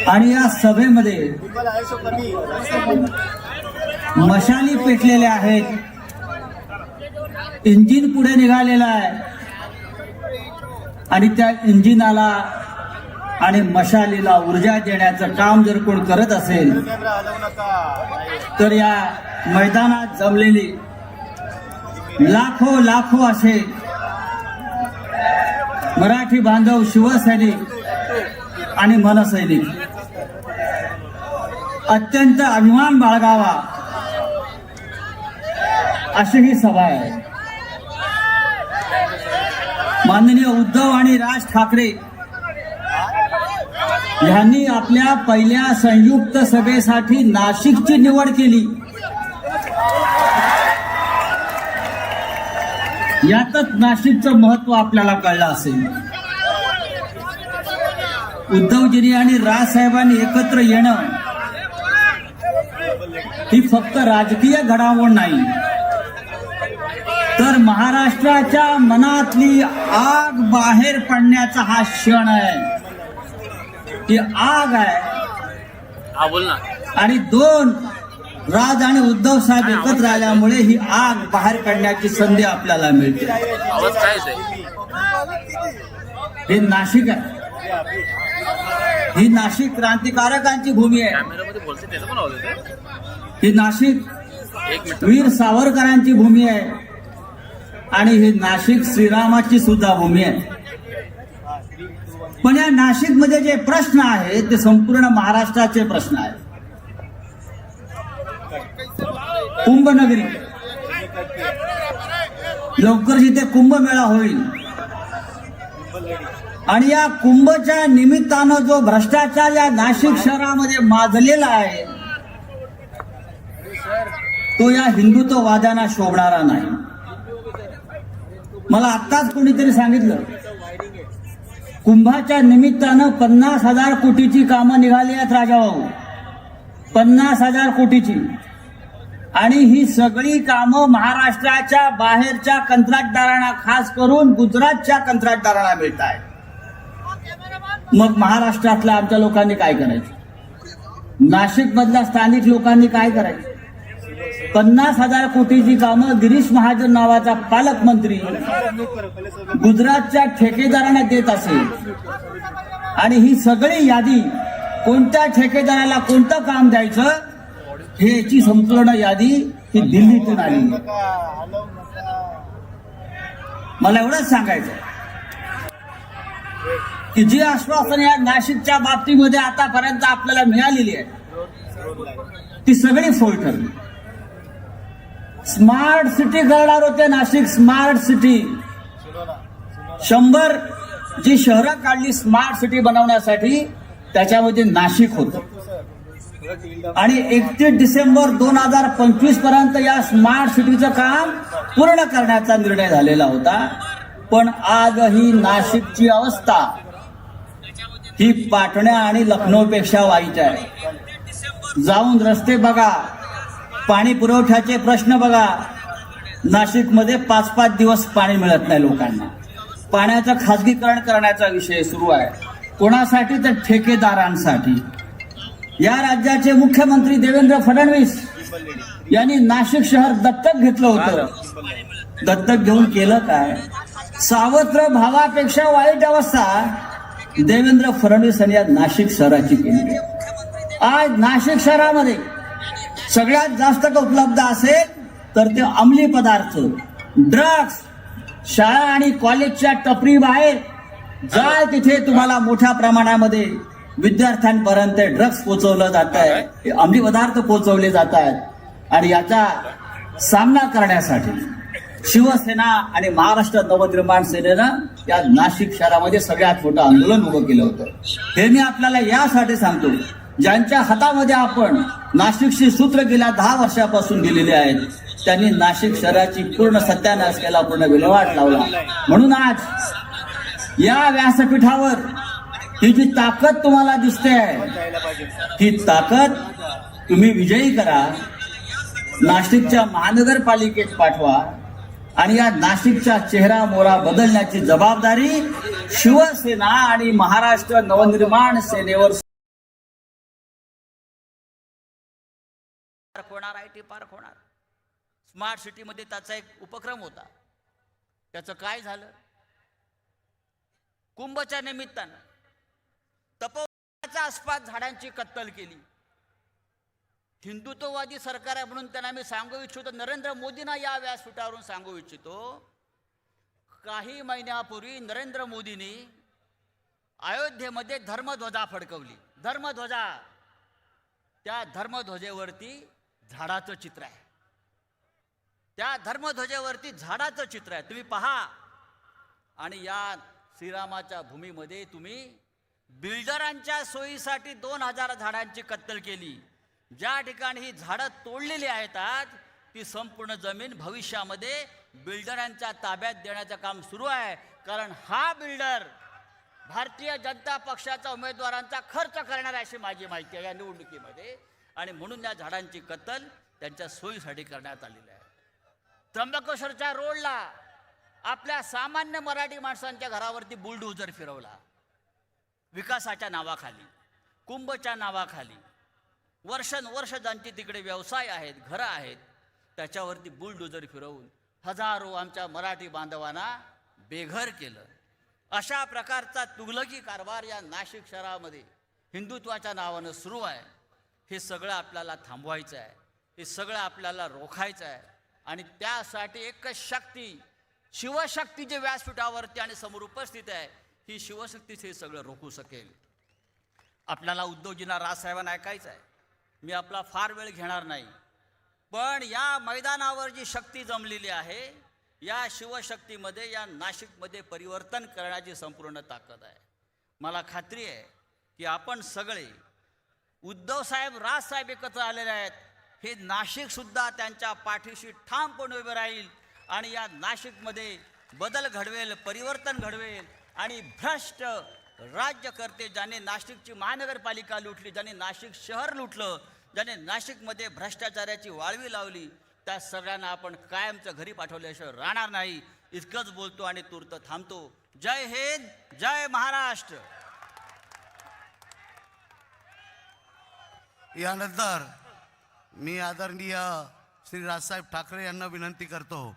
आणि या सभेमध्ये मशाली पेटलेल्या आहेत, इंजिन पुढे निघालेलं आहे आणि त्या इंजिनाला आणि मशालीला ऊर्जा देण्याचं काम जर कोण करत असेल तर या मैदानात जमलेली लाखो लाखो असे मराठी बांधव, शिवसैनिक आणि मनसैनिक अत्यंत अभिमान बाळगावा अशी ही सभा आहे. माननीय उद्धव आणि राज ठाकरे यांनी आपल्या पहिल्या संयुक्त सभेसाठी नाशिकची निवड केली. यातच नाशिकचं महत्व आपल्याला कळलं असेल. उद्धवजींनी आणि राजसाहेबांनी एकत्र येणं ही फक्त राजकीय घडामोड नाही, तर महाराष्ट्राच्या मनातली आग बाहेर पडण्याचा हा क्षण आहे. ही आग आहे बोल ना. आणि दोन राज आणि उद्धव साहेब एकत्र आल्यामुळे ही आग बाहेर काढण्याची संधी आपल्याला मिळते. आवाज काय हे नाशिक आहे, ही नाशिक क्रांतिकारकांची भूमी आहे. कॅमेरामध्ये बोलते त्याचं पण आवाज येते. ही नाशिक एक मिनिट. वीर सावरकरांची भूमी आहे आणि ही नाशिक श्रीरामाची सुद्धा भूमी आहे. पण या नाशिक मध्ये जे प्रश्न आहेत ते संपूर्ण महाराष्ट्राचे प्रश्न आहेत. कुंभनगरी, लवकर जिथे कुंभमेळा होईल आणि या कुंभच्या निमित्तानं जो भ्रष्टाचार या नाशिक शहरामध्ये माजलेला आहे तो या हिंदुत्ववाद्यांना शोभणारा नाही. मला आत्ताच कोणीतरी सांगितलं, कुंभाच्या निमित्तानं 50,000 कोटीची कामं निघाली आहेत राजाभाऊ, 50,000 कोटीची. आणि ही सगळी कामं महाराष्ट्राच्या बाहेरच्या कंत्राटदारांना, खास करून गुजरातच्या कंत्राटदारांना मिळत आहेत. मग महाराष्ट्रातल्या आमच्या लोकांनी काय करायचं? नाशिक मधल्या स्थानिक लोकांनी काय करायचं? 50,000 कोटीची कामं गिरीश महाजन नावाचा पालकमंत्री गुजरातच्या ठेकेदारांना देत असेल आणि ही सगळी यादी कोणत्या ठेकेदाराला कोणतं काम द्यायचं हे याची संपूर्ण यादी ही दिल्लीतून आली. मला एवढंच सांगायचं की जी आश्वासन या नाशिकच्या बाबतीमध्ये आतापर्यंत आपल्याला मिळालेली आहे ती सगळी फोल ठरली. स्मार्ट सिटी करणार होते नाशिक, स्मार्ट सिटी. 100 जी शहरं काढली स्मार्ट सिटी बनवण्यासाठी त्याच्यामध्ये नाशिक होतं. आणि 31 डिसेंबर 2025 पर्यंत या स्मार्ट सिटीचं काम पूर्ण करण्याचा निर्णय झालेला होता. पण आजही नाशिकची अवस्था ही पाटणा आणि लखनौपेक्षा वाईट आहे. जाऊन रस्ते बघा, पाणी पुरवठ्याचे प्रश्न बघा. नाशिकमध्ये 5-5 दिवस पाणी मिळत नाही लोकांना. पाण्याचं खाजगीकरण करण्याचा विषय सुरू आहे. कोणासाठी? तर ठेकेदारांसाठी. या राज्याचे मुख्यमंत्री देवेंद्र फडणवीस यांनी नाशिक शहर दत्तक घेतलं होतं. दत्तक घेऊन केलं काय? सावत्र भावापेक्षा वाईट अवस्था देवेंद्र फडणवीस यांनी या नाशिक शहराची केली. आज नाशिक शहरामध्ये सगळ्यात जास्त उपलब्ध असेल तर ते अंमली पदार्थ, ड्रग्ज. शाळा आणि कॉलेजच्या टपरी बाहेर जा, तिथे तुम्हाला मोठ्या प्रमाणामध्ये विद्यार्थ्यांपर्यंत ड्रग्ज पोहोचवलं जात आहे, अंमली पदार्थ पोहोचवले जात आहेत. आणि याचा सामना करण्यासाठी शिवसेना आणि महाराष्ट्र नवनिर्माण सेनेनं या नाशिक शहरामध्ये सगळ्यात मोठं आंदोलन उभं केलं होतं. हे मी आपल्याला यासाठी सांगतो, ज्यांच्या हातामध्ये आपण नाशिकशी सूत्र गेल्या 10 वर्षापासून दिलेले आहेत त्यांनी नाशिक शहराची पूर्ण सत्यानाश केला, पूर्ण विल्हेवाट लावला. म्हणून आज या व्यासपीठावर ही जी ताकद तुम्हाला दिसते ही ताकद तुम्ही विजयी करा, नाशिकच्या महानगरपालिकेत पाठवा आणि या नाशिकचा चेहरा मोहरा बदलण्याची जबाबदारी शिवसेना आणि महाराष्ट्र नवनिर्माण सेनेवर पार्क होणार, IT पार्क होणार. स्मार्ट सिटीमध्ये त्याचा एक उपक्रम होता. त्याचं काय झालं? कुंभच्या निमित्तानं तपोवनाच्या आसपास झाडांची कत्तल केली. हिंदुत्ववादी सरकार आहे म्हणून त्यांना मी सांगू इच्छितो, नरेंद्र मोदींना या व्यासपीठावरून सांगू इच्छितो, काही महिन्यापूर्वी नरेंद्र मोदींनी अयोध्येमध्ये धर्मध्वजा फडकवली. धर्मध्वजा, त्या धर्मध्वजेवरती झाडाचं चित्र आहे. त्या धर्मध्वजेवरती झाडाचं चित्र आहे. तुम्ही पहा. आणि या श्रीरामाच्या भूमीमध्ये तुम्ही बिल्डरांच्या सोयीसाठी 2000 झाडांची कत्तल केली. ज्या ठिकाणी ही झाडं तोडलेली आहेत आज, ती संपूर्ण जमीन भविष्यामध्ये बिल्डरांच्या ताब्यात देण्याचं काम सुरू आहे. कारण हा बिल्डर भारतीय जनता पक्षाच्या उमेदवारांचा खर्च करणार आहे अशी माझी माहिती आहे या निवडणुकीमध्ये. आणि म्हणून या झाडांची कत्तल त्यांच्या सोयीसाठी करण्यात आलेली आहे. त्र्यंबकेश्वरच्या रोडला आपल्या सामान्य मराठी माणसांच्या घरावरती बुलडोझर फिरवला. विकासाच्या नावाखाली, कुंभच्या नावाखाली. वर्षानुवर्ष ज्यांचे तिकडे व्यवसाय आहेत, घरं आहेत, त्याच्यावरती बुलडोझर फिरवून हजारो आमच्या मराठी बांधवांना बेघर केलं. अशा प्रकारचा तुघलकी कारभार या नाशिक शहरामध्ये हिंदुत्वाच्या नावानं सुरू आहे. हे सगळं आपल्याला थांबवायचं आहे. हे सगळं आपल्याला रोखायचं आहे. आणि त्यासाठी एकच शक्ती, शिवशक्ती जे व्यासपीठावरती आणि समोर उपस्थित आहे, ही शिवशक्तीच हे सगळं रोखू शकेल. आपल्याला उद्धवजींना राजसाहेबांना ऐकायचं आहे. मी आपला फार वेळ घेणार नाही. पण या मैदानावर जी शक्ती जमलेली आहे, या शिवशक्तीमध्ये या नाशिकमध्ये परिवर्तन करण्याची संपूर्ण ताकद आहे. मला खात्री आहे की आपण सगळे उद्धवसाहेब, राजसाहेब एकत्र आलेले आहेत. हे नाशिकसुद्धा त्यांच्या पाठीशी ठामपणे उभे राहील आणि या नाशिकमध्ये बदल घडवेल, परिवर्तन घडवेल. आणि भ्रष्ट राज्यकर्ते, ज्याने नाशिकची महानगरपालिका लुटली, ज्याने नाशिक शहर लुटलं, ज्याने नाशिकमध्ये भ्रष्टाचाराची वाळवी लावली, त्या सगळ्यांना आपण कायमचं घरी पाठवल्याशिवाय राहणार नाही. इतकंच बोलतो आणि तूर्त थांबतो. जय हिंद, जय महाराष्ट्र. यानंतर मी आदरणीय श्री राजसाहेब ठाकरे यांना विनंती करतो